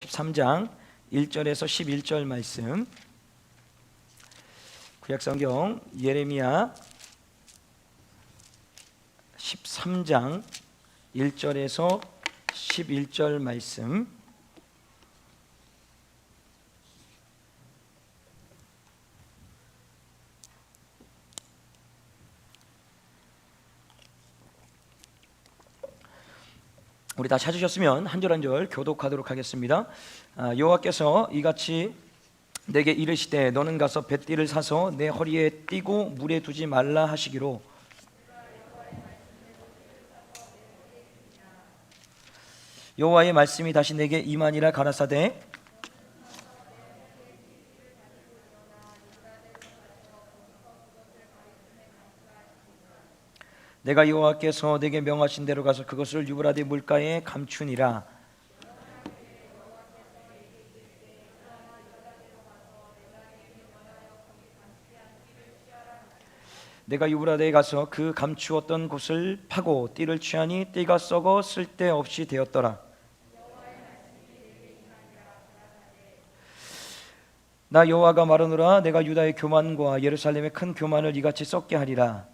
13장 1절에서 11절 말씀, 구약성경 예레미야 13장 1절에서 11절 말씀. 우리 다 찾으셨으면 한 절 한 절 교독하도록 하겠습니다. 여호와께서 이같이 내게 이르시되 너는 가서 뱃띠를 사서 내 허리에 띠고 물에 두지 말라 하시기로 여호와의 말씀이 다시 내게 임하니라 가라사대 내가 여호와께서 내게 명하신 대로 가서 그것을 유브라데 물가에 감추니라. 내가 유브라데에 가서 그 감추었던 곳을 파고 띠를 취하니 띠가 썩어 쓸데없이 되었더라. 나 여호와가 말하노라. 내가 유다의 교만과 예루살렘의 큰 교만을 이같이 썩게 하리라.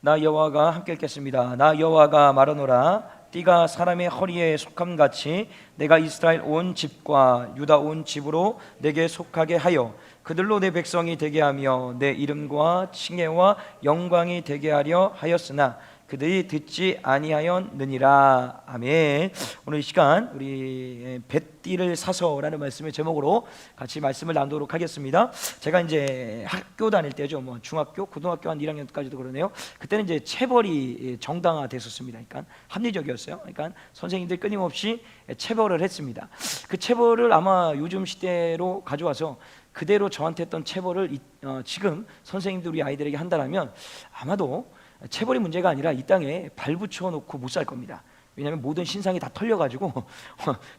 나 여호와가 함께 읽겠습니다. 나 여호와가 말하노라. 띠가 사람의 허리에 속함같이 내가 이스라엘 온 집과 유다 온 집으로 내게 속하게 하여 그들로 내 백성이 되게 하며 내 이름과 칭혜와 영광이 되게 하려 하였으나 그들이 듣지 아니하였느니라. 아멘. 오늘 이 시간 우리 뱃띠를 사서라는 말씀의 제목으로 같이 말씀을 나누도록 하겠습니다. 제가 이제 학교 다닐 때죠, 뭐 중학교, 고등학교 한 1학년까지도 그러네요. 그때는 이제 체벌이 정당화됐었습니다. 그러니까 합리적이었어요. 그러니까 선생님들 끊임없이 체벌을 했습니다. 그 체벌을 아마 요즘 시대로 가져와서 그대로 저한테 했던 체벌을 지금 선생님들 우리 아이들에게 한다면 아마도 체벌이 문제가 아니라 이 땅에 발붙여 놓고 못 살 겁니다. 왜냐하면 모든 신상이 다 털려가지고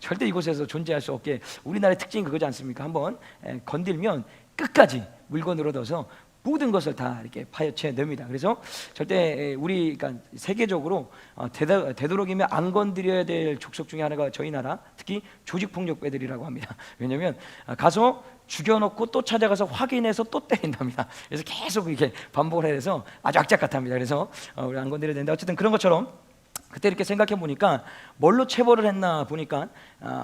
절대 이곳에서 존재할 수 없게. 우리나라의 특징이 그거지 않습니까? 한번 건들면 끝까지 물건으로 넣어서 모든 것을 다 이렇게 파헤쳐 냅니다. 그래서 절대 우리 그러니까 세계적으로 되도록이면 안 건드려야 될 족속 중에 하나가 저희 나라, 특히 조직폭력배들이라고 합니다. 왜냐하면 가서 죽여놓고 또 찾아가서 확인해서 또 때린답니다. 그래서 계속 이렇게 반복을 해서 아주 악착같합니다. 그래서 우리 안 건드려야 되는데 어쨌든 그런 것처럼 그때 이렇게 생각해 보니까 뭘로 체벌을 했나 보니까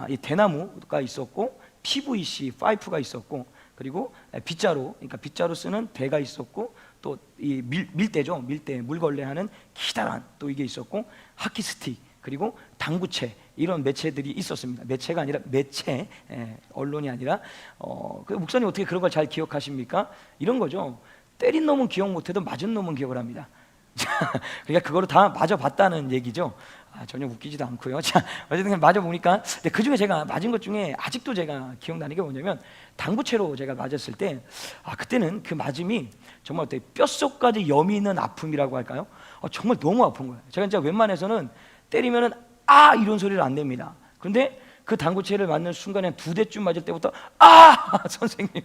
이 대나무가 있었고 PVC 파이프가 있었고 그리고 빗자루, 그러니까 빗자루 쓰는 대가 있었고 또 이 밀대죠, 밀대 물걸레하는 기다란 또 이게 있었고 하키 스틱 그리고 당구채 이런 매체들이 있었습니다. 매체가 아니라 매체, 언론이 아니라 그 목사님 어떻게 그런 걸 잘 기억하십니까? 이런 거죠. 때린 놈은 기억 못해도 맞은 놈은 기억을 합니다. 그러니까 그거를 다 맞아봤다는 얘기죠. 전혀 웃기지도 않고요. 자, 어쨌든 맞아보니까 그 중에 제가 맞은 것 중에 아직도 제가 기억나는 게 뭐냐면 당구채로 제가 맞았을 때 그때는 그 맞음이 정말 어때 뼛속까지 여미는 아픔이라고 할까요? 정말 너무 아픈 거예요. 제가 진짜 웬만해서는 때리면은 이런 소리를 안 냅니다. 그런데 그 당구채를 맞는 순간에 2대쯤 맞을 때부터 선생님,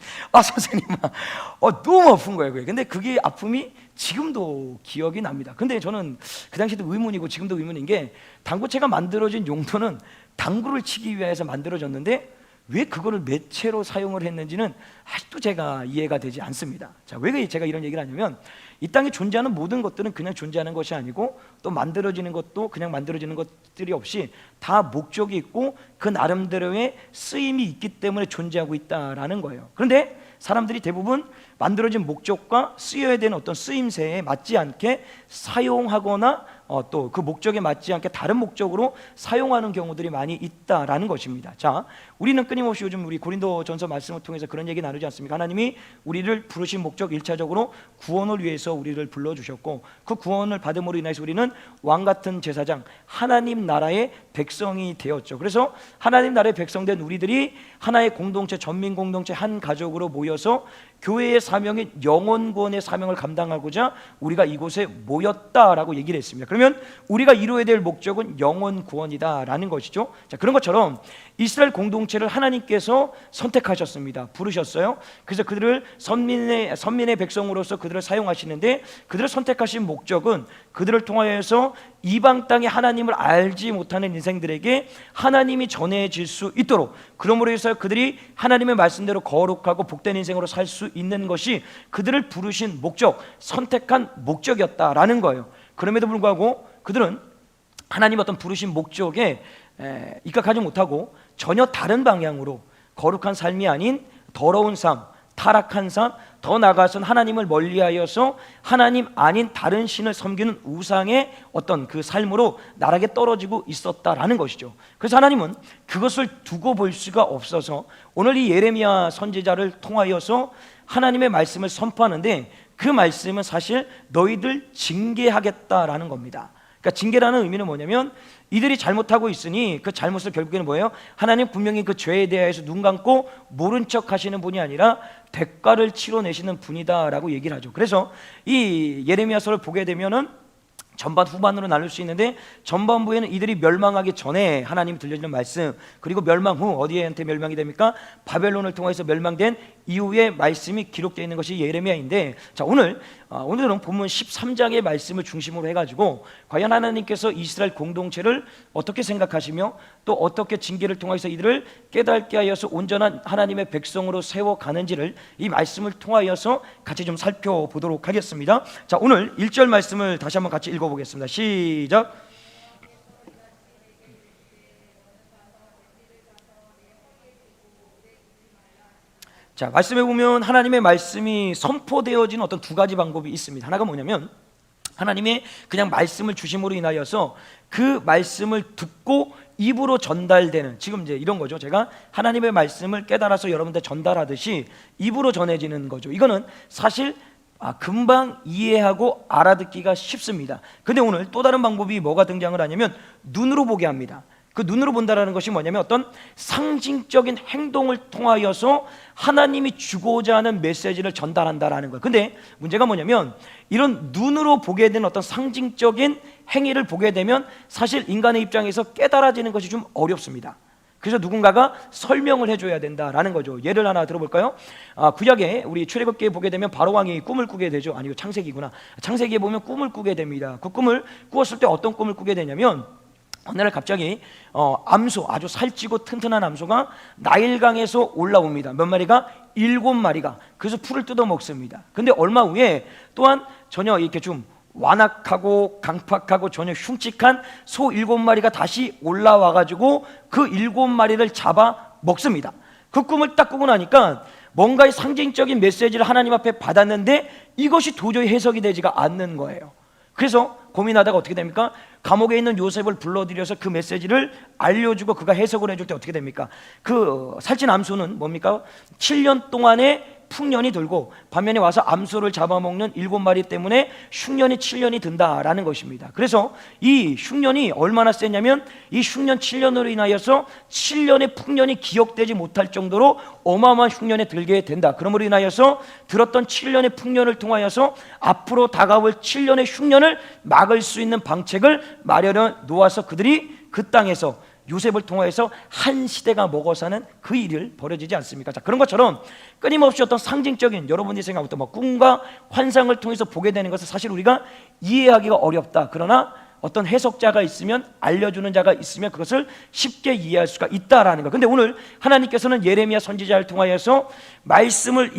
너무 아픈 거예요. 그게. 근데 그게 아픔이 지금도 기억이 납니다. 근데 저는 그 당시도 의문이고 지금도 의문인 게 당구채가 만들어진 용도는 당구를 치기 위해서 만들어졌는데 왜 그거를 매체로 사용을 했는지는 아직도 제가 이해가 되지 않습니다. 자, 왜 제가 이런 얘기를 하냐면 이 땅에 존재하는 모든 것들은 그냥 존재하는 것이 아니고 또 만들어지는 것도 그냥 만들어지는 것들이 없이 다 목적이 있고 그 나름대로의 쓰임이 있기 때문에 존재하고 있다라는 거예요. 그런데 사람들이 대부분 만들어진 목적과 쓰여야 되는 어떤 쓰임새에 맞지 않게 사용하거나 또 그 목적에 맞지 않게 다른 목적으로 사용하는 경우들이 많이 있다라는 것입니다. 자, 우리는 끊임없이 요즘 우리 고린도전서 말씀을 통해서 그런 얘기 나누지 않습니까? 하나님이 우리를 부르신 목적 1차적으로 구원을 위해서 우리를 불러주셨고 그 구원을 받음으로 인해서 우리는 왕같은 제사장 하나님 나라의 백성이 되었죠. 그래서 하나님 나라의 백성된 우리들이 하나의 공동체, 전민 공동체 한 가족으로 모여서 교회의 사명인 영혼구원의 사명을 감당하고자 우리가 이곳에 모였다라고 얘기를 했습니다. 그러면 우리가 이루어야 될 목적은 영혼 구원이다라는 것이죠. 자, 그런 것처럼 이스라엘 공동체를 하나님께서 선택하셨습니다. 부르셨어요. 그래서 그들을 선민의 백성으로서 그들을 사용하시는데, 그들을 선택하신 목적은 그들을 통하여서 이방 땅에 하나님을 알지 못하는 인생들에게 하나님이 전해질 수 있도록, 그러므로 해서 그들이 하나님의 말씀대로 거룩하고 복된 인생으로 살 수 있는 것이 그들을 부르신 목적, 선택한 목적이었다라는 거예요. 그럼에도 불구하고 그들은 하나님 어떤 부르신 목적에 입각하지 못하고 전혀 다른 방향으로 거룩한 삶이 아닌 더러운 삶, 타락한 삶, 더 나아가서는 하나님을 멀리하여서 하나님 아닌 다른 신을 섬기는 우상의 어떤 그 삶으로 나락에 떨어지고 있었다라는 것이죠. 그래서 하나님은 그것을 두고 볼 수가 없어서 오늘 이 예레미야 선지자를 통하여서 하나님의 말씀을 선포하는데, 그 말씀은 사실 너희들 징계하겠다라는 겁니다. 그러니까 징계라는 의미는 뭐냐면 이들이 잘못하고 있으니 그 잘못을 결국에는 뭐예요? 하나님 분명히 그 죄에 대해서 눈 감고 모른 척 하시는 분이 아니라 대가를 치러내시는 분이다라고 얘기를 하죠. 그래서 이 예레미야서를 보게 되면은 전반 후반으로 나눌 수 있는데, 전반부에는 이들이 멸망하기 전에 하나님이 들려주는 말씀, 그리고 멸망 후 어디에한테 멸망이 됩니까? 바벨론을 통해서 멸망된 이후의 말씀이 기록되어 있는 것이 예레미야인데, 자, 오늘은 본문 13장의 말씀을 중심으로 해가지고 과연 하나님께서 이스라엘 공동체를 어떻게 생각하시며 또 어떻게 징계를 통해서 이들을 깨닫게 하여서 온전한 하나님의 백성으로 세워가는지를 이 말씀을 통하여서 같이 좀 살펴보도록 하겠습니다. 자, 오늘 1절 말씀을 다시 한번 같이 읽어보겠습니다. 시작. 자, 말씀해 보면 하나님의 말씀이 선포되어지는 어떤 두 가지 방법이 있습니다. 하나가 뭐냐면 하나님의 그냥 말씀을 주심으로 인하여서 그 말씀을 듣고 입으로 전달되는, 지금 이제 이런 거죠. 제가 하나님의 말씀을 깨달아서 여러분들 전달하듯이 입으로 전해지는 거죠. 이거는 사실 금방 이해하고 알아듣기가 쉽습니다. 근데 오늘 또 다른 방법이 뭐가 등장을 하냐면 눈으로 보게 합니다. 그 눈으로 본다라는 것이 뭐냐면 어떤 상징적인 행동을 통하여서 하나님이 주고자 하는 메시지를 전달한다라는 거예요. 근데 문제가 뭐냐면 이런 눈으로 보게 되는 어떤 상징적인 행위를 보게 되면 사실 인간의 입장에서 깨달아지는 것이 좀 어렵습니다. 그래서 누군가가 설명을 해줘야 된다라는 거죠. 예를 하나 들어볼까요? 구약에 우리 출애굽기에 보게 되면 바로왕이 꿈을 꾸게 되죠. 아니고 창세기구나. 창세기에 보면 꿈을 꾸게 됩니다. 그 꿈을 꾸었을 때 어떤 꿈을 꾸게 되냐면 어느 날 갑자기 암소, 아주 살찌고 튼튼한 암소가 나일강에서 올라옵니다. 몇 마리가? 7마리가. 그래서 풀을 뜯어 먹습니다. 근데 얼마 후에 또한 전혀 이렇게 좀 완악하고 강팍하고 전혀 흉측한 소 7마리가 다시 올라와가지고 그 7마리를 잡아 먹습니다. 그 꿈을 딱 꾸고 나니까 뭔가의 상징적인 메시지를 하나님 앞에 받았는데 이것이 도저히 해석이 되지가 않는 거예요. 그래서 고민하다가 어떻게 됩니까? 감옥에 있는 요셉을 불러들여서 그 메시지를 알려주고 그가 해석을 해줄 때 어떻게 됩니까? 그 살찐 암소는 뭡니까? 7년 동안의 풍년이 들고 반면에 와서 암소를 잡아먹는 7마리 때문에 흉년이 7년이 든다라는 것입니다. 그래서 이 흉년이 얼마나 세냐면 이 흉년 7년으로 인하여서 7년의 풍년이 기억되지 못할 정도로 어마어마한 흉년에 들게 된다. 그러므로 인하여서 들었던 7년의 풍년을 통하여서 앞으로 다가올 7년의 흉년을 막을 수 있는 방책을 마련해 놓아서 그들이 그 땅에서 요셉을 통해서 한 시대가 먹어 사는 그 일을 벌어지지 않습니까? 자, 그런 것처럼 끊임없이 어떤 상징적인 여러분이 생각했던 꿈과 환상을 통해서 보게 되는 것을 사실 우리가 이해하기가 어렵다. 그러나 어떤 해석자가 있으면, 알려주는 자가 있으면 그것을 쉽게 이해할 수가 있다라는 거. 근데 오늘 하나님께서는 예레미야 선지자를 통하여서 말씀을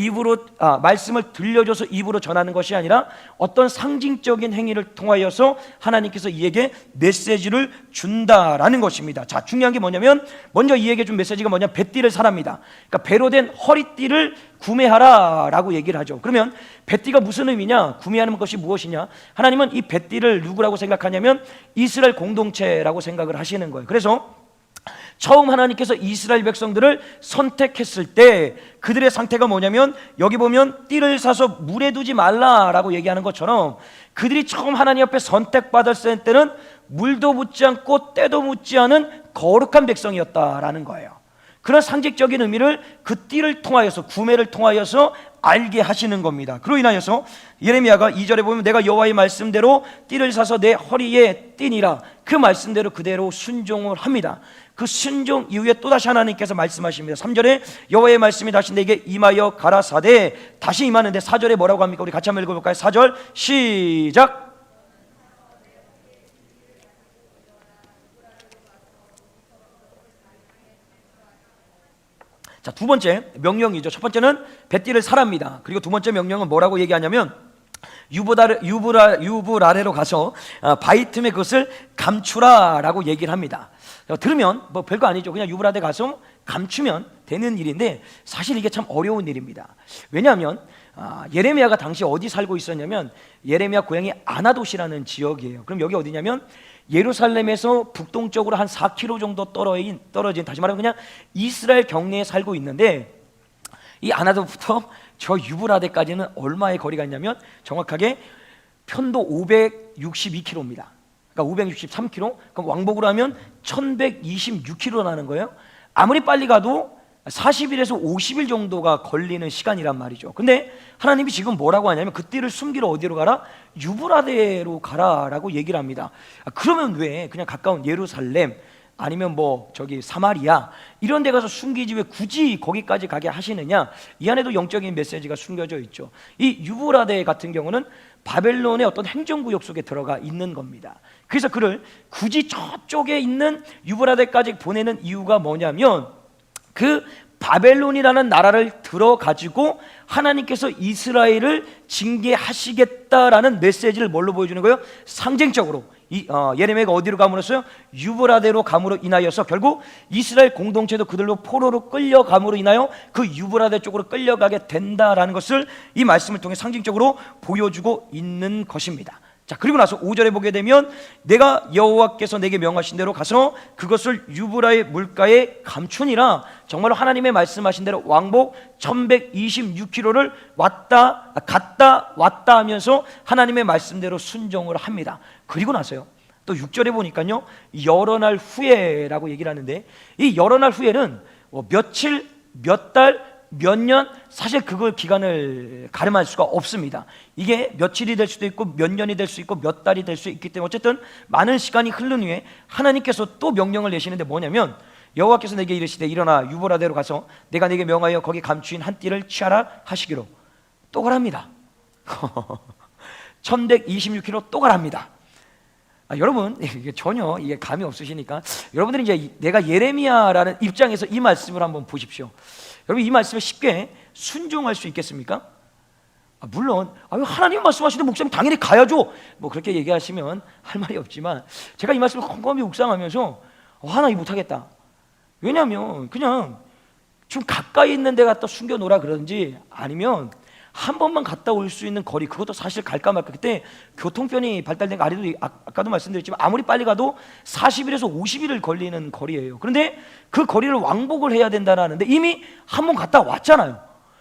들려줘서 입으로 전하는 것이 아니라 어떤 상징적인 행위를 통하여서 하나님께서 이에게 메시지를 준다라는 것입니다. 자, 중요한 게 뭐냐면 먼저 이에게 준 메시지가 뭐냐면 배띠를 사랍니다. 그러니까 배로 된 허리띠를 구매하라라고 얘기를 하죠. 그러면 배띠가 무슨 의미냐? 구매하는 것이 무엇이냐? 하나님은 이 배띠를 누구라고 생각하냐면 이스라엘 공동체라고 생각을 하시는 거예요. 그래서 처음 하나님께서 이스라엘 백성들을 선택했을 때 그들의 상태가 뭐냐면 여기 보면 띠를 사서 물에 두지 말라라고 얘기하는 것처럼 그들이 처음 하나님 앞에 선택받았을 때는 물도 묻지 않고 때도 묻지 않은 거룩한 백성이었다라는 거예요. 그런 상징적인 의미를 그 띠를 통하여서, 구매를 통하여서 알게 하시는 겁니다. 그로 인하여서 예레미야가 2절에 보면 내가 여호와의 말씀대로 띠를 사서 내 허리에 띠니라, 그 말씀대로 그대로 순종을 합니다. 그 순종 이후에 또다시 하나님께서 말씀하십니다. 3절에 여호와의 말씀이 다시 내게 임하여 가라사대, 다시 임하는데 4절에 뭐라고 합니까? 우리 같이 한번 읽어볼까요? 4절 시작. 자, 두 번째 명령이죠. 첫 번째는 뱃띠를 사랍니다. 그리고 두 번째 명령은 뭐라고 얘기하냐면 유브라레로 가서 바위 틈에 그것을 감추라라고 얘기를 합니다. 들으면 뭐 별거 아니죠. 그냥 유브라데 가서 감추면 되는 일인데 사실 이게 참 어려운 일입니다. 왜냐하면 예레미야가 당시 어디 살고 있었냐면 예레미야 고향이 아나돗이라는 지역이에요. 그럼 여기 어디냐면 예루살렘에서 북동쪽으로 한 4km 정도 떨어진 다시 말하면 그냥 이스라엘 경내에 살고 있는데, 이 아나돗부터 저 유브라데까지는 얼마의 거리가 있냐면 정확하게 편도 562km입니다. 그러니까 563km, 그럼 왕복으로 하면 1126km라는 거예요. 아무리 빨리 가도 40일에서 50일 정도가 걸리는 시간이란 말이죠. 근데 하나님이 지금 뭐라고 하냐면 그 띠를 숨기러 어디로 가라? 유브라데로 가라라고 얘기를 합니다. 그러면 왜 그냥 가까운 예루살렘 아니면 뭐 저기 사마리아 이런 데 가서 숨기지 왜 굳이 거기까지 가게 하시느냐? 이 안에도 영적인 메시지가 숨겨져 있죠. 이 유브라데 같은 경우는 바벨론의 어떤 행정구역 속에 들어가 있는 겁니다. 그래서 그를 굳이 저쪽에 있는 유브라데까지 보내는 이유가 뭐냐면 그 바벨론이라는 나라를 들어가지고 하나님께서 이스라엘을 징계하시겠다라는 메시지를 뭘로 보여주는 거예요? 상징적으로 예레미야가 어디로 가물었어요? 유브라데로 감으로 인하여서 결국 이스라엘 공동체도 그들로 포로로 끌려감으로 인하여 그 유브라데 쪽으로 끌려가게 된다라는 것을 이 말씀을 통해 상징적으로 보여주고 있는 것입니다. 자, 그리고 나서 5절에 보게 되면 내가 여호와께서 내게 명하신 대로 가서 그것을 유브라의 물가에 감추니라. 정말로 하나님의 말씀하신 대로 왕복 1126km를 갔다 왔다 하면서 하나님의 말씀대로 순종을 합니다. 그리고 나서요 또 6절에 보니까요 여러 날 후에라고 얘기를 하는데, 이 여러 날 후에는 며칠, 몇 달, 몇 년, 사실 그걸 기간을 가늠할 수가 없습니다. 이게 며칠이 될 수도 있고 몇 년이 될 수 있고 몇 달이 될 수 있기 때문에 어쨌든 많은 시간이 흐른 후에 하나님께서 또 명령을 내시는데 뭐냐면 여호와께서 내게 이르시되 일어나 유브라데로 가서 내가 내게 명하여 거기 감추인 한 띠를 취하라 하시기로. 또 가랍니다. 1126km 또 가랍니다. 여러분 이게 전혀 이게 감이 없으시니까 여러분들이 이제 내가 예레미야라는 입장에서 이 말씀을 한번 보십시오. 여러분 이 말씀에 쉽게 순종할 수 있겠습니까? 물론 하나님 말씀하시는데 목사님 당연히 가야죠 뭐 그렇게 얘기하시면 할 말이 없지만, 제가 이 말씀을 곰곰이 묵상하면서 하나 이거 못하겠다. 왜냐하면 그냥 좀 가까이 있는 데 갖다 숨겨놓으라 그러는지, 아니면 한 번만 갔다 올 수 있는 거리, 그것도 사실 갈까 말까. 그때 교통편이 발달된 거 아까도 말씀드렸지만 아무리 빨리 가도 40일에서 50일을 걸리는 거리예요. 그런데 그 거리를 왕복을 해야 된다는데 이미 한 번 갔다 왔잖아요.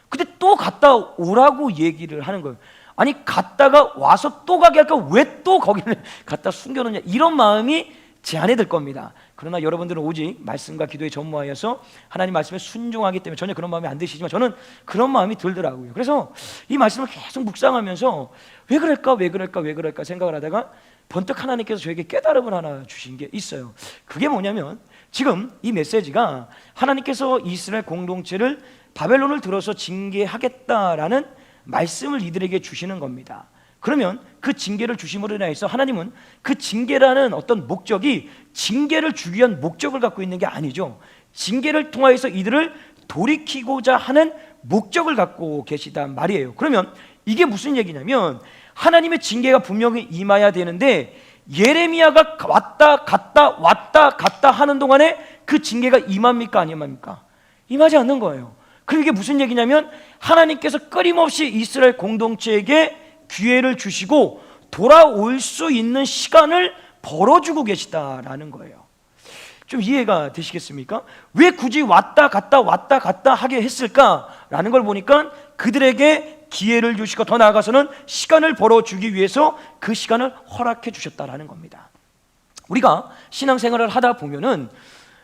근데 또 갔다 오라고 얘기를 하는 거예요. 아니 갔다가 와서 또 가게 할까? 왜 또 거기를 갖다 숨겨놓냐, 이런 마음이 제 안에 들 겁니다. 그러나 여러분들은 오직 말씀과 기도에 전무하여서 하나님 말씀에 순종하기 때문에 전혀 그런 마음이 안 드시지만 저는 그런 마음이 들더라고요. 그래서 이 말씀을 계속 묵상하면서 왜 그럴까 생각을 하다가 번뜩 하나님께서 저에게 깨달음을 하나 주신 게 있어요. 그게 뭐냐면 지금 이 메시지가 하나님께서 이스라엘 공동체를 바벨론을 들어서 징계하겠다라는 말씀을 이들에게 주시는 겁니다. 그러면 그 징계를 주심으로 인해서 하나님은 그 징계라는 어떤 목적이 징계를 주기 위한 목적을 갖고 있는 게 아니죠. 징계를 통하여서 이들을 돌이키고자 하는 목적을 갖고 계시단 말이에요. 그러면 이게 무슨 얘기냐면 하나님의 징계가 분명히 임해야 되는데 예레미야가 왔다 갔다 하는 동안에 그 징계가 임합니까 안 임합니까? 임하지 않는 거예요. 그리고 이게 무슨 얘기냐면 하나님께서 끊임없이 이스라엘 공동체에게 기회를 주시고 돌아올 수 있는 시간을 벌어주고 계시다라는 거예요. 좀 이해가 되시겠습니까? 왜 굳이 왔다 갔다 하게 했을까라는 걸 보니까 그들에게 기회를 주시고 더 나아가서는 시간을 벌어주기 위해서 그 시간을 허락해 주셨다라는 겁니다. 우리가 신앙생활을 하다 보면은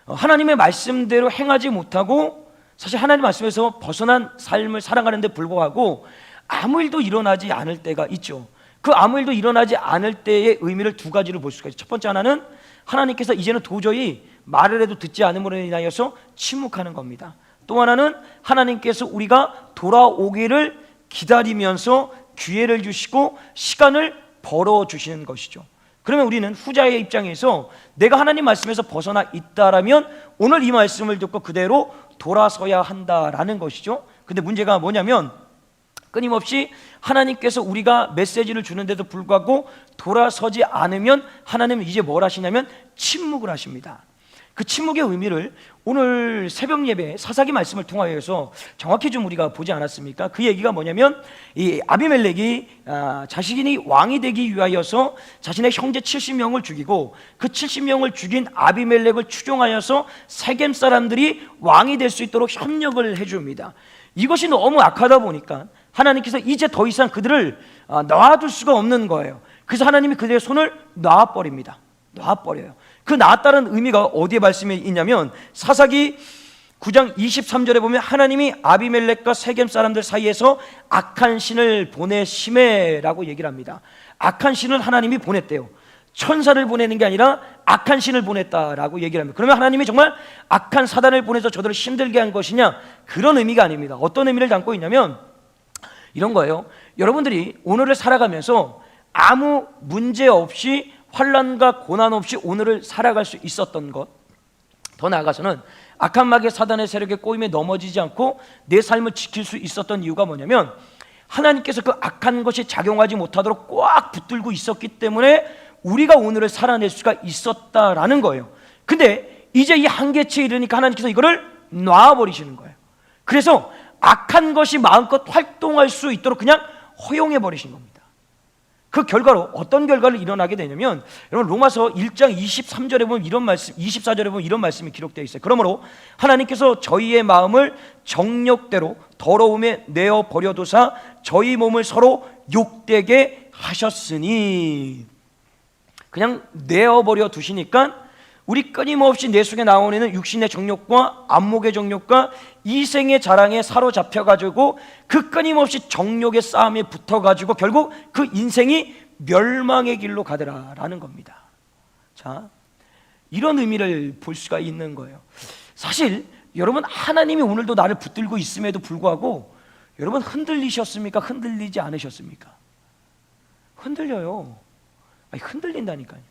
하나님의 말씀대로 행하지 못하고 사실 하나님 말씀에서 벗어난 삶을 살아가는데 불구하고 아무 일도 일어나지 않을 때가 있죠. 그 아무 일도 일어나지 않을 때의 의미를 두 가지로 볼 수가 있어요. 첫 번째 하나는 하나님께서 이제는 도저히 말을 해도 듣지 않음으로 인하여서 침묵하는 겁니다. 또 하나는 하나님께서 우리가 돌아오기를 기다리면서 기회를 주시고 시간을 벌어주시는 것이죠. 그러면 우리는 후자의 입장에서 내가 하나님 말씀에서 벗어나 있다라면 오늘 이 말씀을 듣고 그대로 돌아서야 한다라는 것이죠. 근데 문제가 뭐냐면 끊임없이 하나님께서 우리가 메시지를 주는데도 불구하고 돌아서지 않으면 하나님은 이제 뭘 하시냐면 침묵을 하십니다. 그 침묵의 의미를 오늘 새벽 예배 사사기 말씀을 통하여서 정확히 좀 우리가 보지 않았습니까? 그 얘기가 뭐냐면 이 아비멜렉이 자신이 왕이 되기 위하여서 자신의 형제 70명을 죽이고 그 70명을 죽인 아비멜렉을 추종하여서 세겜 사람들이 왕이 될 수 있도록 협력을 해줍니다. 이것이 너무 악하다 보니까 하나님께서 이제 더 이상 그들을 놔둘 수가 없는 거예요. 그래서 하나님이 그들의 손을 놔버립니다. 놔버려요. 그 놨다는 의미가 어디에 말씀이 있냐면 사사기 9장 23절에 보면 하나님이 아비멜렉과 세겜 사람들 사이에서 악한 신을 보내심에라고 얘기를 합니다. 악한 신을 하나님이 보냈대요. 천사를 보내는 게 아니라 악한 신을 보냈다라고 얘기를 합니다. 그러면 하나님이 정말 악한 사단을 보내서 저들을 힘들게 한 것이냐? 그런 의미가 아닙니다. 어떤 의미를 담고 있냐면 이런 거예요. 여러분들이 오늘을 살아가면서 아무 문제 없이 환난과 고난 없이 오늘을 살아갈 수 있었던 것, 더 나아가서는 악한 마귀의 사단의 세력에 꼬임에 넘어지지 않고 내 삶을 지킬 수 있었던 이유가 뭐냐면 하나님께서 그 악한 것이 작용하지 못하도록 꽉 붙들고 있었기 때문에 우리가 오늘을 살아낼 수가 있었다라는 거예요. 근데 이제 이 한계치에 이르니까 하나님께서 이거를 놔버리시는 거예요. 그래서 악한 것이 마음껏 활동할 수 있도록 그냥 허용해 버리신 겁니다. 그 결과로 어떤 결과를 일어나게 되냐면 여러분 로마서 1장 23절에 보면 이런 말씀, 24절에 보면 이런 말씀이 기록되어 있어요. 그러므로 하나님께서 저희의 마음을 정욕대로 더러움에 내어 버려두사 저희 몸을 서로 욕되게 하셨으니, 그냥 내어버려 두시니까 우리 끊임없이 내 속에 나오는 육신의 정욕과 안목의 정욕과 이생의 자랑에 사로잡혀가지고 그 끊임없이 정욕의 싸움에 붙어가지고 결국 그 인생이 멸망의 길로 가더라라는 겁니다. 자, 이런 의미를 볼 수가 있는 거예요. 사실 여러분 하나님이 오늘도 나를 붙들고 있음에도 불구하고 여러분 흔들리셨습니까? 흔들리지 않으셨습니까? 흔들려요. 아니, 흔들린다니까요.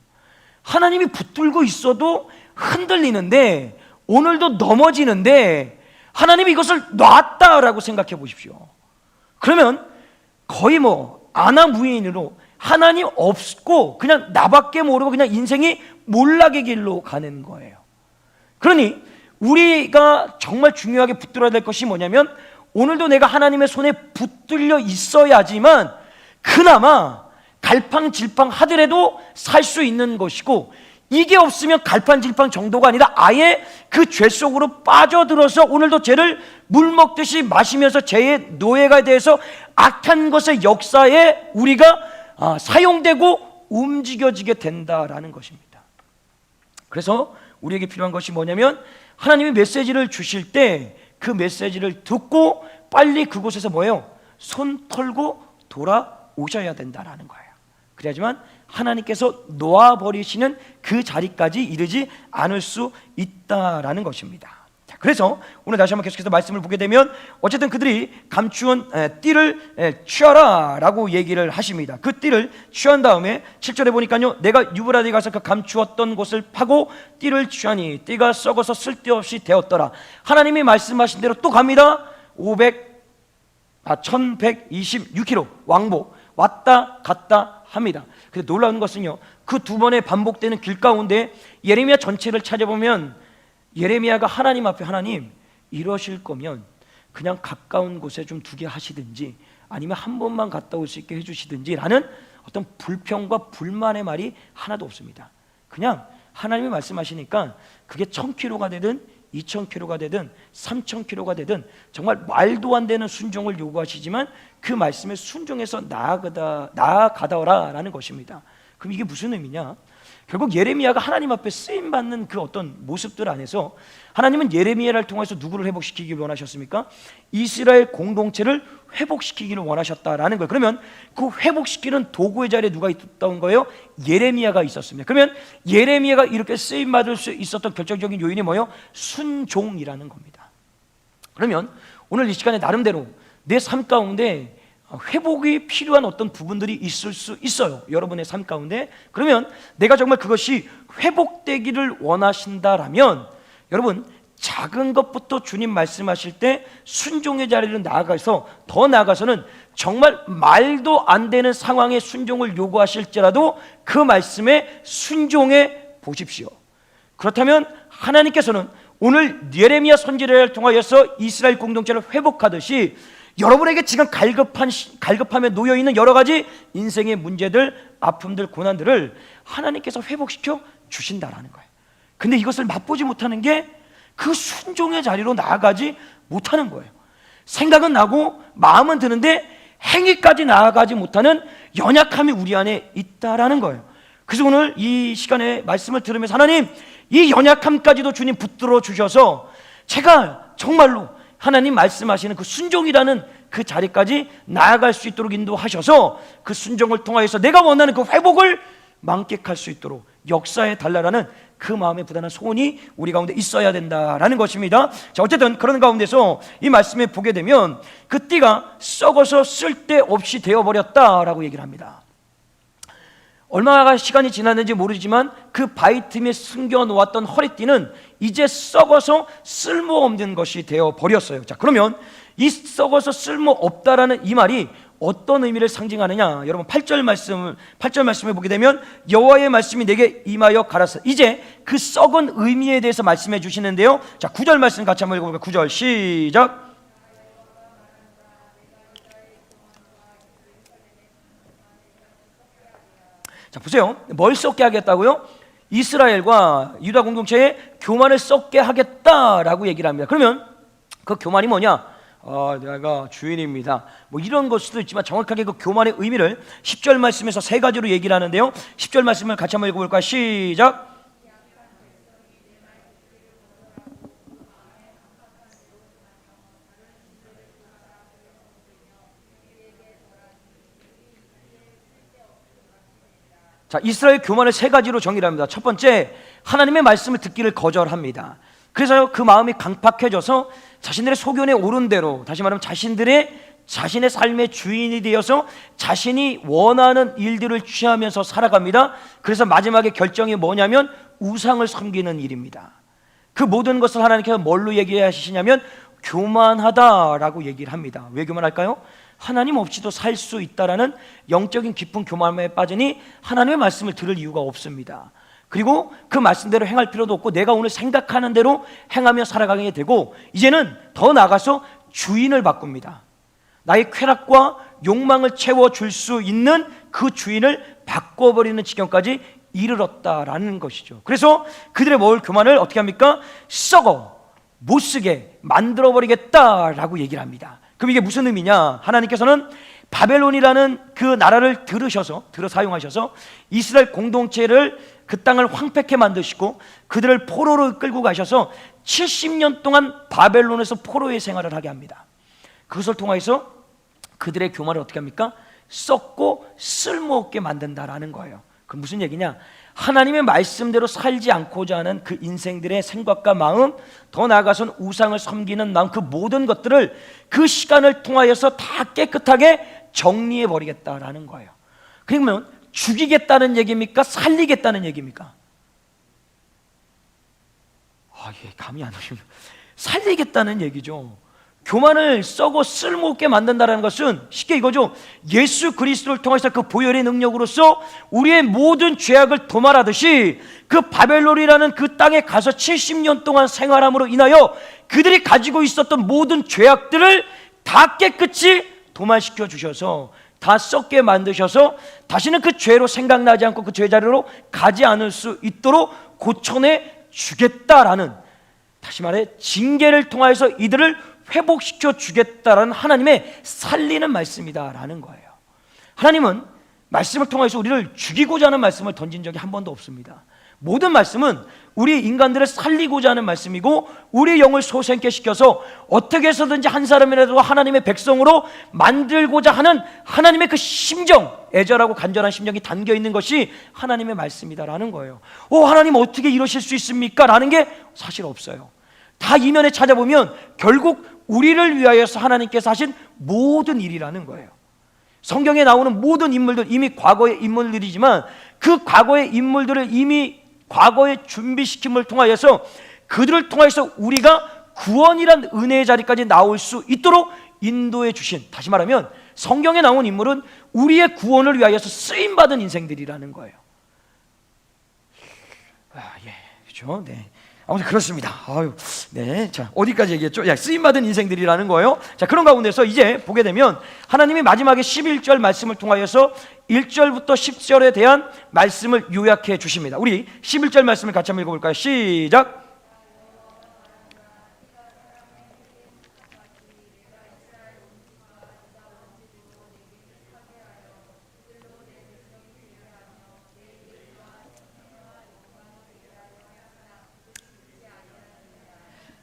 하나님이 붙들고 있어도 흔들리는데 오늘도 넘어지는데 하나님이 이것을 놨다라고 생각해 보십시오. 그러면 거의 뭐 아나무인으로 하나님 없고 그냥 나밖에 모르고 그냥 인생이 몰락의 길로 가는 거예요. 그러니 우리가 정말 중요하게 붙들어야 될 것이 뭐냐면 오늘도 내가 하나님의 손에 붙들려 있어야지만 그나마 갈팡질팡 하더라도 살 수 있는 것이고, 이게 없으면 갈팡질팡 정도가 아니라 아예 그 죄 속으로 빠져들어서 오늘도 죄를 물 먹듯이 마시면서 죄의 노예가 돼서 악한 것의 역사에 우리가 사용되고 움직여지게 된다라는 것입니다. 그래서 우리에게 필요한 것이 뭐냐면 하나님이 메시지를 주실 때 그 메시지를 듣고 빨리 그곳에서 뭐예요? 손 털고 돌아오셔야 된다라는 거예요. 그래야지만 하나님께서 놓아버리시는 그 자리까지 이르지 않을 수 있다라는 것입니다. 자, 그래서 오늘 다시 한번 계속해서 말씀을 보게 되면 어쨌든 그들이 감추온 띠를 취하라 라고 얘기를 하십니다. 그 띠를 취한 다음에 7절에 보니까요, 내가 유브라데 가서 그 감추었던 곳을 파고 띠를 취하니 띠가 썩어서 쓸데없이 되었더라. 하나님이 말씀하신 대로 또 갑니다. 1126km 왕복 왔다 갔다 합니다. 근데 놀라운 것은요, 그 두 번의 반복되는 길 가운데 예레미야 전체를 찾아보면 예레미야가 하나님 앞에 하나님 이러실 거면 그냥 가까운 곳에 좀 두게 하시든지 아니면 한 번만 갔다 올 수 있게 해주시든지 라는 어떤 불평과 불만의 말이 하나도 없습니다. 그냥 하나님이 말씀하시니까 그게 1000km가 되든 2000km가 되든 3000km가 되든 정말 말도 안 되는 순종을 요구하시지만 그 말씀에 순종해서 나아가더라라는 것입니다. 그럼 이게 무슨 의미냐? 결국 예레미야가 하나님 앞에 쓰임받는 그 어떤 모습들 안에서 하나님은 예레미야를 통해서 누구를 회복시키기 원하셨습니까? 이스라엘 공동체를 회복시키기를 원하셨다라는 거예요. 그러면 그 회복시키는 도구의 자리에 누가 있었던 거예요? 예레미야가 있었습니다. 그러면 예레미야가 이렇게 쓰임받을 수 있었던 결정적인 요인이 뭐예요? 순종이라는 겁니다. 그러면 오늘 이 시간에 나름대로 내 삶 가운데 회복이 필요한 어떤 부분들이 있을 수 있어요. 여러분의 삶 가운데. 그러면 내가 정말 그것이 회복되기를 원하신다라면 여러분, 작은 것부터 주님 말씀하실 때 순종의 자리로 나아가서 더 나아가서는 정말 말도 안 되는 상황에 순종을 요구하실지라도 그 말씀에 순종해 보십시오. 그렇다면 하나님께서는 오늘 예레미야 선지자를 통하여서 이스라엘 공동체를 회복하듯이 여러분에게 지금 갈급함에 놓여있는 여러 가지 인생의 문제들, 아픔들, 고난들을 하나님께서 회복시켜 주신다라는 거예요. 근데 이것을 맛보지 못하는 게 그 순종의 자리로 나아가지 못하는 거예요. 생각은 나고 마음은 드는데 행위까지 나아가지 못하는 연약함이 우리 안에 있다라는 거예요. 그래서 오늘 이 시간에 말씀을 들으면서 하나님, 이 연약함까지도 주님 붙들어 주셔서 제가 정말로 하나님 말씀하시는 그 순종이라는 그 자리까지 나아갈 수 있도록 인도하셔서 그 순종을 통하여서 내가 원하는 그 회복을 만끽할 수 있도록 역사해 달라라는 그 마음의 부단한 소원이 우리 가운데 있어야 된다라는 것입니다. 자, 어쨌든 그런 가운데서 이 말씀에 보게 되면 그 띠가 썩어서 쓸데없이 되어버렸다라고 얘기를 합니다. 얼마나 시간이 지났는지 모르지만 그 바위 틈에 숨겨놓았던 허리띠는 이제 썩어서 쓸모없는 것이 되어버렸어요. 자, 그러면 이 썩어서 쓸모없다라는 이 말이 어떤 의미를 상징하느냐? 여러분 8절 말씀을 보게 되면 여호와의 말씀이 내게 임하여 가라사. 이제 그 썩은 의미에 대해서 말씀해 주시는데요. 자, 9절 말씀 같이 한번 읽어볼까요? 9절 시작. 자, 보세요. 뭘 썩게 하겠다고요? 이스라엘과 유다 공동체의 교만을 썩게 하겠다라고 얘기를 합니다. 그러면 그 교만이 뭐냐? 내가 주인입니다. 뭐 이런 걸 수도 있지만 정확하게 그 교만의 의미를 10절 말씀에서 세 가지로 얘기를 하는데요. 10절 말씀을 같이 한번 읽어볼까요? 시작. 자, 이스라엘 교만을 세 가지로 정의를 합니다. 첫 번째, 하나님의 말씀을 듣기를 거절합니다. 그래서 그 마음이 강팍해져서 자신들의 소견에 오른 대로, 다시 말하면 자신의 삶의 주인이 되어서 자신이 원하는 일들을 취하면서 살아갑니다. 그래서 마지막에 결정이 뭐냐면 우상을 섬기는 일입니다. 그 모든 것을 하나님께서 뭘로 얘기하시냐면 교만하다라고 얘기를 합니다. 왜 교만할까요? 하나님 없이도 살 수 있다라는 영적인 깊은 교만에 빠지니 하나님의 말씀을 들을 이유가 없습니다. 그리고 그 말씀대로 행할 필요도 없고 내가 오늘 생각하는 대로 행하며 살아가게 되고 이제는 더 나아가서 주인을 바꿉니다. 나의 쾌락과 욕망을 채워줄 수 있는 그 주인을 바꿔버리는 지경까지 이르렀다라는 것이죠. 그래서 그들의 먹을 교만을 어떻게 합니까? 썩어 못쓰게 만들어버리겠다라고 얘기를 합니다. 그럼 이게 무슨 의미냐? 하나님께서는 바벨론이라는 그 나라를 들어 사용하셔서 이스라엘 공동체를 그 땅을 황폐케 만드시고 그들을 포로로 끌고 가셔서 70년 동안 바벨론에서 포로의 생활을 하게 합니다. 그것을 통해서 그들의 교만을 어떻게 합니까? 썩고 쓸모없게 만든다라는 거예요. 그 무슨 얘기냐? 하나님의 말씀대로 살지 않고자 하는 그 인생들의 생각과 마음, 더 나아가서는 우상을 섬기는 마음, 그 모든 것들을 그 시간을 통하여서 다 깨끗하게 정리해 버리겠다라는 거예요. 그러면 죽이겠다는 얘기입니까? 살리겠다는 얘기입니까? 감이 안 오십니다. 살리겠다는 얘기죠. 교만을 썩어 쓸모없게 만든다는 것은 쉽게 이거죠. 예수 그리스도를 통해서 그 보혈의 능력으로서 우리의 모든 죄악을 도말하듯이 그 바벨론이라는 그 땅에 가서 70년 동안 생활함으로 인하여 그들이 가지고 있었던 모든 죄악들을 다 깨끗이 도말시켜 주셔서 다 썩게 만드셔서 다시는 그 죄로 생각나지 않고 그 죄자리로 가지 않을 수 있도록 고쳐내 주겠다라는, 다시 말해 징계를 통해서 이들을 회복시켜 주겠다라는 하나님의 살리는 말씀이다라는 거예요. 하나님은 말씀을 통해서 우리를 죽이고자 하는 말씀을 던진 적이 한 번도 없습니다. 모든 말씀은 우리 인간들을 살리고자 하는 말씀이고 우리 영을 소생케 시켜서 어떻게 해서든지 한 사람이라도 하나님의 백성으로 만들고자 하는 하나님의 그 심정, 애절하고 간절한 심정이 담겨있는 것이 하나님의 말씀이다라는 거예요. 하나님 어떻게 이러실 수 있습니까? 라는 게 사실 없어요. 다 이면에 찾아보면 결국 우리를 위하여서 하나님께서 하신 모든 일이라는 거예요. 성경에 나오는 모든 인물들, 이미 과거의 인물들이지만 그 과거의 인물들을 이미 과거에 준비시킴을 통하여서 그들을 통해서 우리가 구원이란 은혜의 자리까지 나올 수 있도록 인도해 주신, 다시 말하면 성경에 나온 인물은 우리의 구원을 위하여서 쓰임받은 인생들이라는 거예요. 그렇죠? 네. 아무튼 그렇습니다. 네. 자, 어디까지 얘기했죠? 쓰임받은 인생들이라는 거예요. 자, 그런 가운데서 이제 보게 되면 하나님이 마지막에 11절 말씀을 통하여서 1절부터 10절에 대한 말씀을 요약해 주십니다. 우리 11절 말씀을 같이 한번 읽어볼까요? 시작.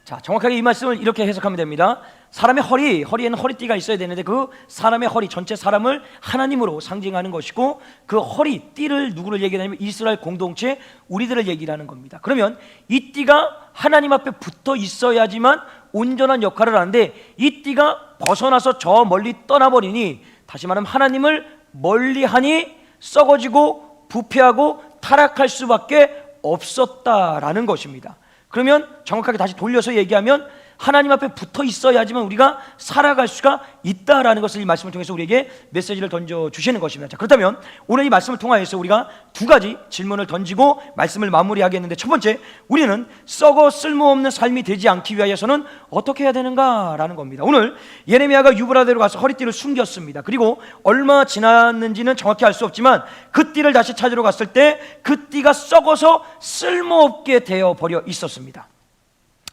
자, 정확하게 이 말씀을 이렇게 해석하면 됩니다. 사람의 허리에는 허리띠가 있어야 되는데 그 사람의 허리, 전체 사람을 하나님으로 상징하는 것이고 그 허리띠를 누구를 얘기하냐면 이스라엘 공동체, 우리들을 얘기하는 겁니다. 그러면 이 띠가 하나님 앞에 붙어 있어야지만 온전한 역할을 하는데 이 띠가 벗어나서 저 멀리 떠나버리니, 다시 말하면 하나님을 멀리하니 썩어지고 부패하고 타락할 수밖에 없었다라는 것입니다. 그러면 정확하게 다시 돌려서 얘기하면 하나님 앞에 붙어 있어야지만 우리가 살아갈 수가 있다라는 것을 이 말씀을 통해서 우리에게 메시지를 던져주시는 것입니다. 자, 그렇다면 오늘 이 말씀을 통하여서 우리가 두 가지 질문을 던지고 말씀을 마무리하겠는데, 첫 번째, 우리는 썩어 쓸모없는 삶이 되지 않기 위하여서는 어떻게 해야 되는가라는 겁니다. 오늘 예레미야가 유브라데로 가서 허리띠를 숨겼습니다. 그리고 얼마 지났는지는 정확히 알 수 없지만 그 띠를 다시 찾으러 갔을 때 그 띠가 썩어서 쓸모없게 되어버려 있었습니다.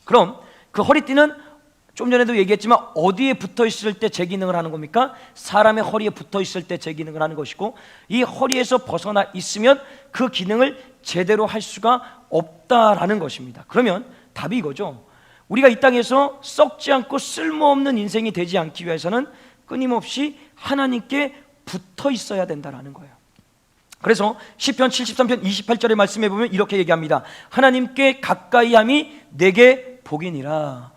그럼 그 허리띠는 좀 전에도 얘기했지만 어디에 붙어 있을 때 제 기능을 하는 겁니까? 사람의 허리에 붙어 있을 때 제 기능을 하는 것이고, 이 허리에서 벗어나 있으면 그 기능을 제대로 할 수가 없다라는 것입니다. 그러면 답이 이거죠. 우리가 이 땅에서 썩지 않고 쓸모없는 인생이 되지 않기 위해서는 끊임없이 하나님께 붙어 있어야 된다라는 거예요. 그래서 시편 73편 28절의 말씀에 보면 이렇게 얘기합니다. 하나님께 가까이함이 내게 복이니라.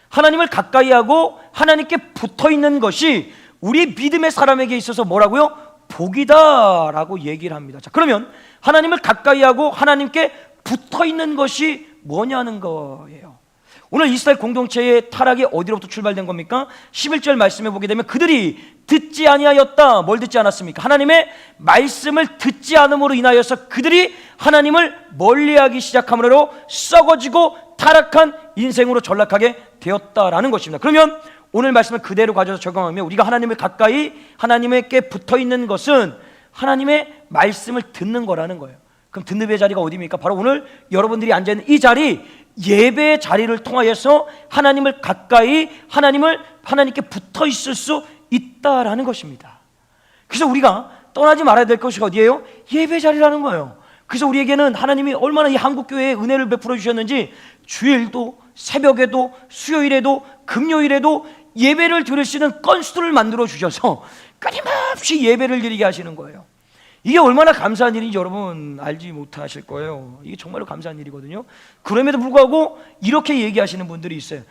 하나님을 가까이하고 하나님께 붙어있는 것이 우리 믿음의 사람에게 있어서 뭐라고요? 복이다라고 얘기를 합니다. 자, 그러면 하나님을 가까이하고 하나님께 붙어있는 것이 뭐냐는 거예요. 오늘 이스라엘 공동체의 타락이 어디로부터 출발된 겁니까? 11절 말씀에 보게 되면 그들이 듣지 아니하였다. 뭘 듣지 않았습니까? 하나님의 말씀을 듣지 않음으로 인하여서 그들이 하나님을 멀리하기 시작함으로 썩어지고 타락한 인생으로 전락하게 되었다라는 것입니다. 그러면 오늘 말씀을 그대로 가져서 적용하면 우리가 하나님을 가까이 하나님께 붙어있는 것은 하나님의 말씀을 듣는 거라는 거예요. 그럼 듣는 배 자리가 어디입니까? 바로 오늘 여러분들이 앉아있는 이 자리, 예배의 자리를 통하여서 하나님을 가까이 하나님께 붙어 있을 수 있다라는 것입니다. 그래서 우리가 떠나지 말아야 될 것이 어디예요? 예배 자리라는 거예요. 그래서 우리에게는 하나님이 얼마나 이 한국교회에 은혜를 베풀어 주셨는지 주일도 새벽에도 수요일에도 금요일에도 예배를 드릴 수 있는 건수들을 만들어 주셔서 끊임없이 예배를 드리게 하시는 거예요. 이게 얼마나 감사한 일인지 여러분 알지 못하실 거예요. 이게 정말로 감사한 일이거든요. 그럼에도 불구하고 이렇게 얘기하시는 분들이 있어요.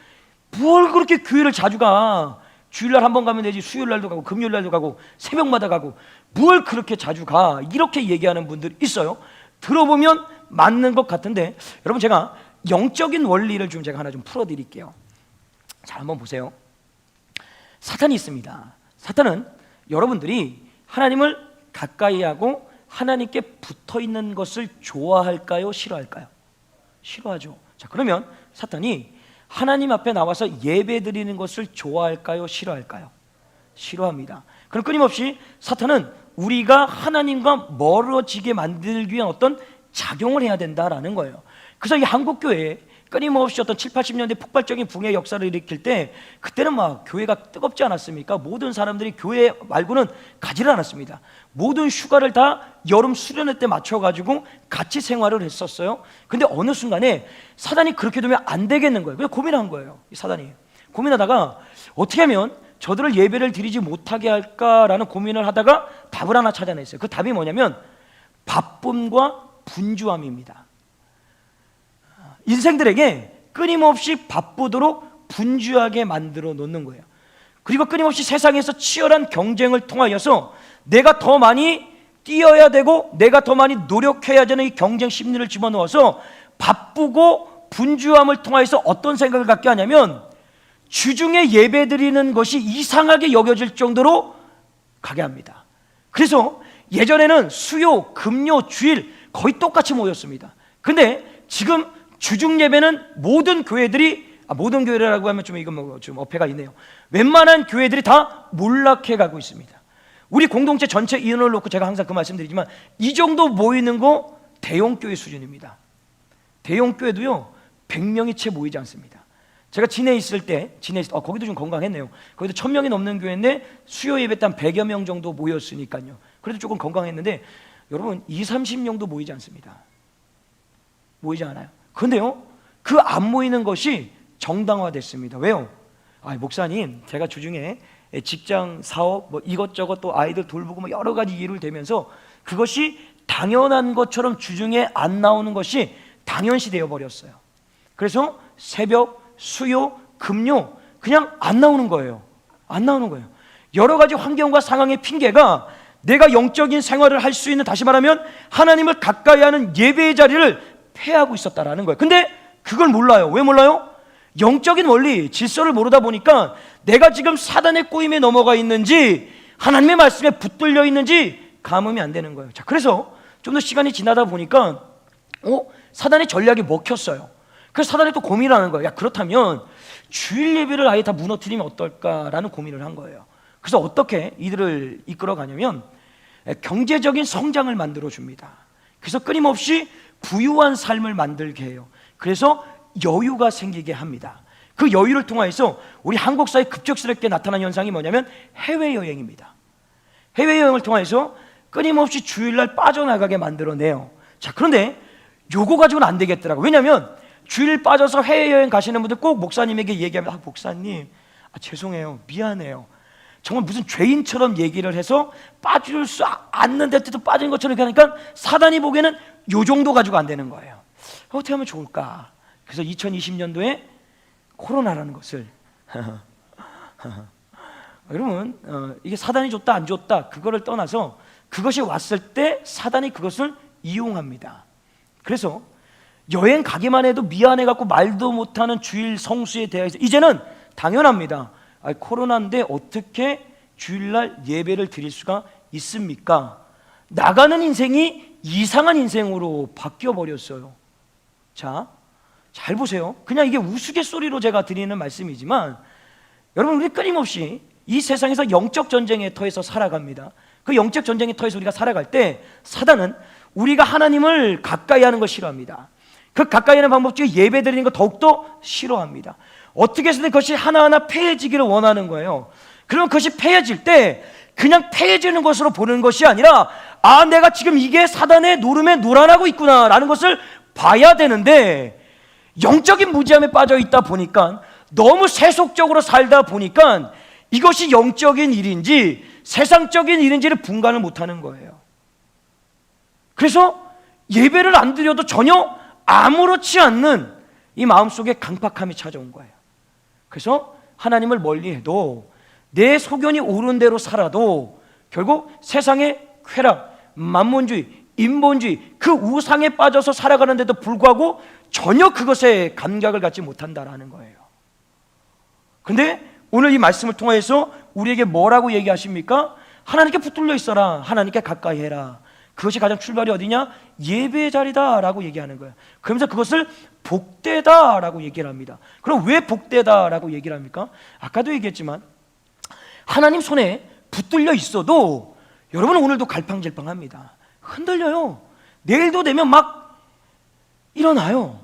뭘 그렇게 교회를 자주 가? 주일날 한 번 가면 되지. 수요일날도 가고 금요일날도 가고 새벽마다 가고 뭘 그렇게 자주 가? 이렇게 얘기하는 분들이 있어요. 들어보면 맞는 것 같은데, 여러분 제가 영적인 원리를 좀 제가 하나 좀 풀어드릴게요. 자, 한번 보세요. 사탄이 있습니다. 사탄은 여러분들이 하나님을 가까이 하고 하나님께 붙어 있는 것을 좋아할까요? 싫어할까요? 싫어하죠. 자, 그러면 사탄이 하나님 앞에 나와서 예배 드리는 것을 좋아할까요? 싫어할까요? 싫어합니다. 그럼 끊임없이 사탄은 우리가 하나님과 멀어지게 만들기 위한 어떤 작용을 해야 된다라는 거예요. 그래서 이 한국교회에 끊임없이 어떤 7, 80년대 폭발적인 붕의 역사를 일으킬 때 그때는 막 교회가 뜨겁지 않았습니까? 모든 사람들이 교회 말고는 가지를 않았습니다. 모든 휴가를 다 여름 수련회 때 맞춰가지고 같이 생활을 했었어요. 근데 어느 순간에 사단이 그렇게 되면 안 되겠는 거예요. 그냥 고민한 거예요. 이 사단이 고민하다가 어떻게 하면 저들을 예배를 드리지 못하게 할까라는 고민을 하다가 답을 하나 찾아냈어요. 그 답이 뭐냐면 바쁨과 분주함입니다. 인생들에게 끊임없이 바쁘도록 분주하게 만들어 놓는 거예요. 그리고 끊임없이 세상에서 치열한 경쟁을 통하여서 내가 더 많이 뛰어야 되고 내가 더 많이 노력해야 되는 이 경쟁 심리를 집어넣어서 바쁘고 분주함을 통하여서 어떤 생각을 갖게 하냐면 주중에 예배드리는 것이 이상하게 여겨질 정도로 가게 합니다. 그래서 예전에는 수요, 금요, 주일 거의 똑같이 모였습니다. 근데 지금 주중 예배는 모든 교회들이 모든 교회라고 하면 좀 이건 뭐 좀 어폐가 있네요. 웬만한 교회들이 다 몰락해 가고 있습니다. 우리 공동체 전체 인원을 놓고 제가 항상 그 말씀드리지만 이 정도 모이는 거 대형 교회 수준입니다. 대형 교회도요 100명이 채 모이지 않습니다. 제가 진해에 있을 때 거기도 좀 건강했네요. 거기도 1000명이 넘는 교회인데 수요 예배 때 한 100여 명 정도 모였으니까요. 그래도 조금 건강했는데 여러분 20-30명도 모이지 않습니다. 모이지 않아요. 그런데요 그 안 모이는 것이 정당화됐습니다. 왜요? 목사님 제가 주중에 직장 사업 뭐 이것저것 또 아이들 돌보고 뭐 여러 가지 일을 대면서 그것이 당연한 것처럼 주중에 안 나오는 것이 당연시 되어 버렸어요. 그래서 새벽, 수요, 금요 그냥 안 나오는 거예요. 안 나오는 거예요. 여러 가지 환경과 상황의 핑계가 내가 영적인 생활을 할 수 있는, 다시 말하면 하나님을 가까이 하는 예배의 자리를 폐하고 있었다라는 거예요. 근데 그걸 몰라요. 왜 몰라요? 영적인 원리, 질서를 모르다 보니까 내가 지금 사단의 꼬임에 넘어가 있는지 하나님의 말씀에 붙들려 있는지 감음이 안 되는 거예요. 자, 그래서 좀 더 시간이 지나다 보니까 사단의 전략이 먹혔어요. 그래서 사단이 또 고민을 하는 거예요. 야, 그렇다면 주일 예배를 아예 다 무너뜨리면 어떨까라는 고민을 한 거예요. 그래서 어떻게 이들을 이끌어 가냐면 경제적인 성장을 만들어 줍니다. 그래서 끊임없이 부유한 삶을 만들게 해요. 그래서 여유가 생기게 합니다. 그 여유를 통해서 우리 한국 사회에 급격스럽게 나타난 현상이 뭐냐면 해외여행입니다. 해외여행을 통해서 끊임없이 주일날 빠져나가게 만들어내요. 자, 그런데 요거 가지고는 안 되겠더라고요. 왜냐하면 주일 빠져서 해외여행 가시는 분들 꼭 목사님에게 얘기하면 목사님 죄송해요, 미안해요, 정말 무슨 죄인처럼 얘기를 해서 빠질 수 않는 데도 빠진 것처럼 하니까 사단이 보기에는 요 정도 가지고 안 되는 거예요. 어떻게 하면 좋을까? 그래서 2020년도에 코로나라는 것을 여러분 이게 사단이 줬다 안 줬다 그거를 떠나서 그것이 왔을 때 사단이 그것을 이용합니다. 그래서 여행 가기만 해도 미안해갖고 말도 못하는 주일 성수에 대해서 이제는 당연합니다. 코로나인데 어떻게 주일날 예배를 드릴 수가 있습니까? 나가는 인생이 이상한 인생으로 바뀌어 버렸어요. 자, 잘 보세요. 그냥 이게 우스갯소리로 제가 드리는 말씀이지만 여러분, 우리 끊임없이 이 세상에서 영적 전쟁의 터에서 살아갑니다. 그 영적 전쟁의 터에서 우리가 살아갈 때 사단은 우리가 하나님을 가까이 하는 걸 싫어합니다. 그 가까이 하는 방법 중에 예배 드리는 거 더욱더 싫어합니다. 어떻게 해서든 그것이 하나하나 패해지기를 원하는 거예요. 그러면 그것이 패해질 때 그냥 패해지는 것으로 보는 것이 아니라 내가 지금 이게 사단의 노름에 노란하고 있구나라는 것을 봐야 되는데 영적인 무지함에 빠져 있다 보니까 너무 세속적으로 살다 보니까 이것이 영적인 일인지 세상적인 일인지를 분간을 못하는 거예요. 그래서 예배를 안 드려도 전혀 아무렇지 않는 이 마음속에 강팍함이 찾아온 거예요. 그래서 하나님을 멀리해도 내 소견이 옳은 대로 살아도 결국 세상의 쾌락, 만몬주의, 인본주의 그 우상에 빠져서 살아가는데도 불구하고 전혀 그것에 감각을 갖지 못한다라는 거예요. 근데 오늘 이 말씀을 통해서 우리에게 뭐라고 얘기하십니까? 하나님께 붙들려 있어라, 하나님께 가까이 해라. 그것이 가장 출발이 어디냐? 예배의 자리다라고 얘기하는 거예요. 그러면서 그것을 복되다라고 얘기를 합니다. 그럼 왜 복되다라고 얘기를 합니까? 아까도 얘기했지만 하나님 손에 붙들려 있어도 여러분은 오늘도 갈팡질팡합니다. 흔들려요. 내일도 되면 막 일어나요.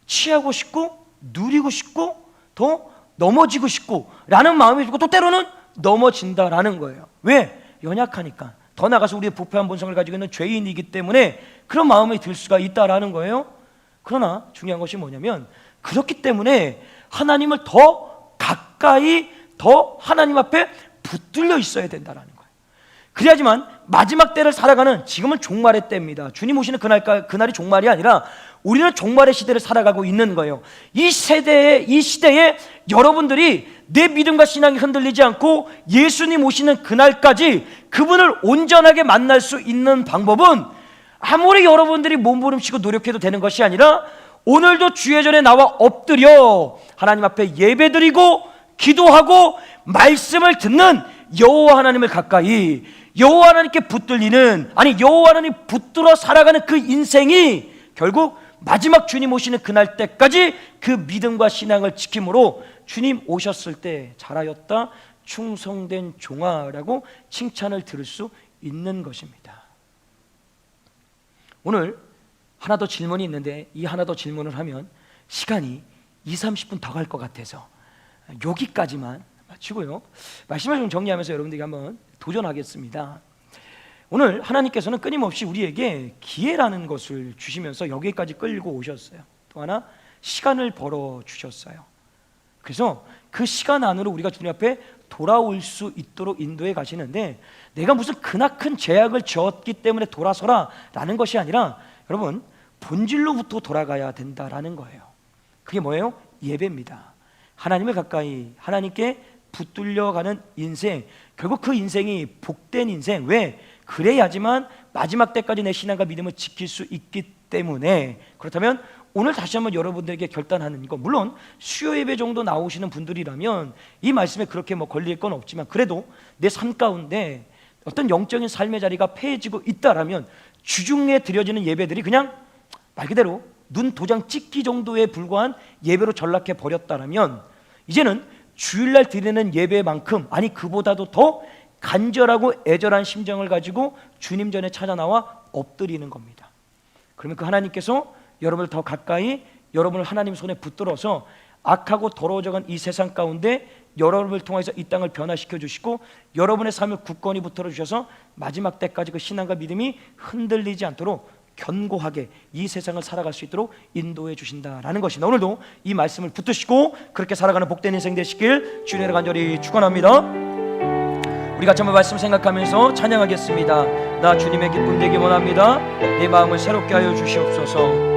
취하고 싶고 누리고 싶고 더 넘어지고 싶고 라는 마음이 들고 또 때로는 넘어진다라는 거예요. 왜? 연약하니까. 더 나아가서 우리의 부패한 본성을 가지고 있는 죄인이기 때문에 그런 마음이 들 수가 있다라는 거예요. 그러나 중요한 것이 뭐냐면 그렇기 때문에 하나님을 더 가까이 더 하나님 앞에 붙들려 있어야 된다라는 거예요. 그래야지만 마지막 때를 살아가는, 지금은 종말의 때입니다. 주님 오시는 그날이 종말이 아니라 우리는 종말의 시대를 살아가고 있는 거예요. 이 시대에 여러분들이 내 믿음과 신앙이 흔들리지 않고 예수님 오시는 그날까지 그분을 온전하게 만날 수 있는 방법은 아무리 여러분들이 몸부림치고 노력해도 되는 것이 아니라 오늘도 주의 전에 나와 엎드려 하나님 앞에 예배드리고 기도하고 말씀을 듣는 여호와 하나님을 가까이, 여호와 하나님께 붙들리는, 아니 여호와 하나님 붙들어 살아가는 그 인생이 결국 마지막 주님 오시는 그날 때까지 그 믿음과 신앙을 지킴으로 주님 오셨을 때 잘하였다 충성된 종아라고 칭찬을 들을 수 있는 것입니다. 오늘 하나 더 질문이 있는데 이 하나 더 질문을 하면 시간이 20-30분 더 갈 것 같아서 여기까지만 마치고요, 말씀을 좀 정리하면서 여러분들에게 한번 도전하겠습니다. 오늘 하나님께서는 끊임없이 우리에게 기회라는 것을 주시면서 여기까지 끌고 오셨어요. 또 하나 시간을 벌어 주셨어요. 그래서 그 시간 안으로 우리가 주님 앞에 돌아올 수 있도록 인도해 가시는데, 내가 무슨 크나큰 죄악을 지었기 때문에 돌아서라 라는 것이 아니라 여러분 본질로부터 돌아가야 된다라는 거예요. 그게 뭐예요? 예배입니다. 하나님을 가까이 하나님께 붙들려가는 인생, 결국 그 인생이 복된 인생. 왜? 그래야지만 마지막 때까지 내 신앙과 믿음을 지킬 수 있기 때문에. 그렇다면 오늘 다시 한번 여러분들에게 결단하는 거, 물론 수요 예배 정도 나오시는 분들이라면 이 말씀에 그렇게 걸릴 건 없지만 그래도 내 삶 가운데 어떤 영적인 삶의 자리가 폐해지고 있다라면 주중에 드려지는 예배들이 그냥 말 그대로 눈 도장 찍기 정도에 불과한 예배로 전락해 버렸다라면 이제는 주일날 드리는 예배만큼, 아니 그보다도 더 간절하고 애절한 심정을 가지고 주님 전에 찾아 나와 엎드리는 겁니다. 그러면 그 하나님께서 여러분을 더 가까이, 여러분을 하나님 손에 붙들어서 악하고 더러워져간 이 세상 가운데 여러분을 통해서 이 땅을 변화시켜 주시고 여러분의 삶을 굳건히 붙들어 주셔서 마지막 때까지 그 신앙과 믿음이 흔들리지 않도록 견고하게 이 세상을 살아갈 수 있도록 인도해 주신다라는 것이다. 오늘도 이 말씀을 붙드시고 그렇게 살아가는 복된 인생 되시길 주님의 간절히 축원합니다. 우리 같이 한번 말씀 생각하면서 찬양하겠습니다. 나 주님의 기쁨 되기 원합니다. 내 마음을 새롭게 하여 주시옵소서.